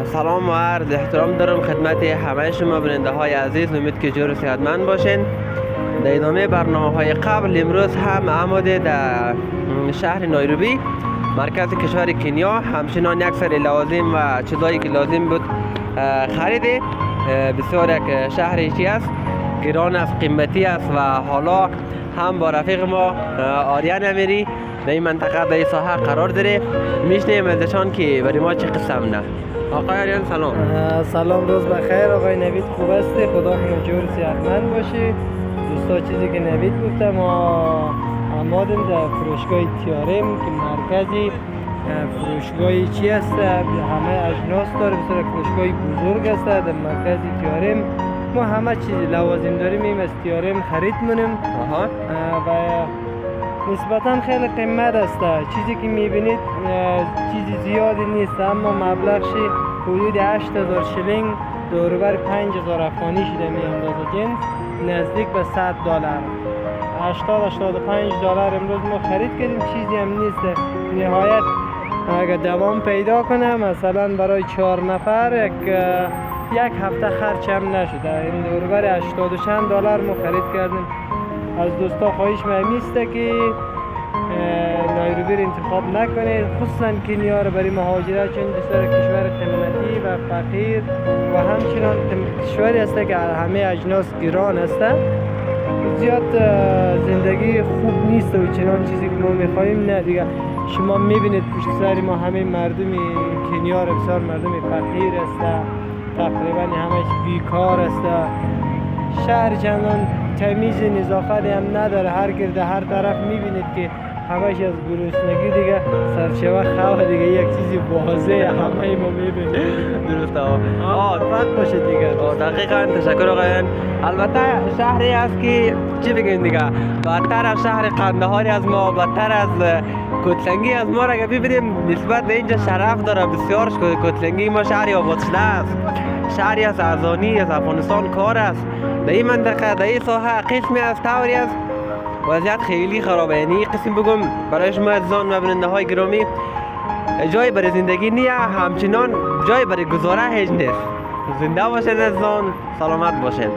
سلام و عرض احترام دارم خدمت همه شما بیننده های عزیز. امید که جور و صحتمند باشین. در ادامه برنامه های قبل امروز هم آمده در شهر نایروبی مرکز کشور کنیا همچنان یک سری لوازم و چیزایی که لازم بود خریده. بسیار یک شهری چی است، گران است، قیمتی است و حالا هم با رفیق ما آریان امیری در این منطقه در این ساحه قرار داره. میشنیم ازشان که برای ما چه قصه نه. آقای آریان سلام. سلام، روز بخیر. آقای نوید خوب هستی؟ خدا کنه جور صحتمند باشی. دوستا چیزی که نوید گفته ما آمادیم در فروشگاه تیارم که مرکزی فروشگاهی چی است، همه اجناس داره، بسیار فروشگاه بزرگ است. در مرکز تیارم ما همه چیز لوازم داریم، این از تیارم خرید منیم و نسبتا خیلی قیمت است. چیزی که میبینید چیزی زیادی نیست، اما مبلغشی حدود 8000 شلینگ دوروبر 5000 افغانی شده می اندازه جنس، نزدیک به $100. 80-85 دلار امروز ما خرید کردیم. چیزی هم نیست نهایت اگر دوام پیدا کنه، مثلا برای 4 نفر یک هفته خرچ هم نشده. این دوروبر 80 چند دلار ما خرید کردیم. از دوستا خواهش میسته که نایروبی رو انتخاب نکنید، خصوصا کنیا رو برای مهاجرت، چون بسیار کشور قیمتی و فقیر و همچنان کشوری است که همه اجناس گران است. زیاد زندگی خوب نیست و چنان چیزی که ما میخواییم نه دیگه. شما میبینید پشت سر ما همه مردم کنیا رو بسیار مردم فقیر است، تقریبا همش بیکار است. شهر چندان تمیز نظافت هم نداره، هر گرده هر طرف میبینید که همش از گرسنگی دیگه سرچوه خواه دیگه، یک چیزی واضحه همه ما میبینید. درست فرق باشه دیگه. دقیقاً. تشکر آقایان. البته شهری است که چی بگیم دیگه، بدتر از شهر قندهاری از ما، بدتر از کتلنگی از ما را اگه ببینیم نسبت به اینجا شرف داره بسیار. کتلنگی ما شهری آباد شده است، شهری از ارزانی از افغانستان کار است. در این منطقه در این ساحه قسمی از طوری است وضعیت خیلی خرابه. یعنی این قسم بگم برای شما عزیزان و بیننده های گرامی جای برای زندگی نیه، همچنان جای برای گذاره هیچ نیست. زنده باشین عزیزان، سلامت باشین.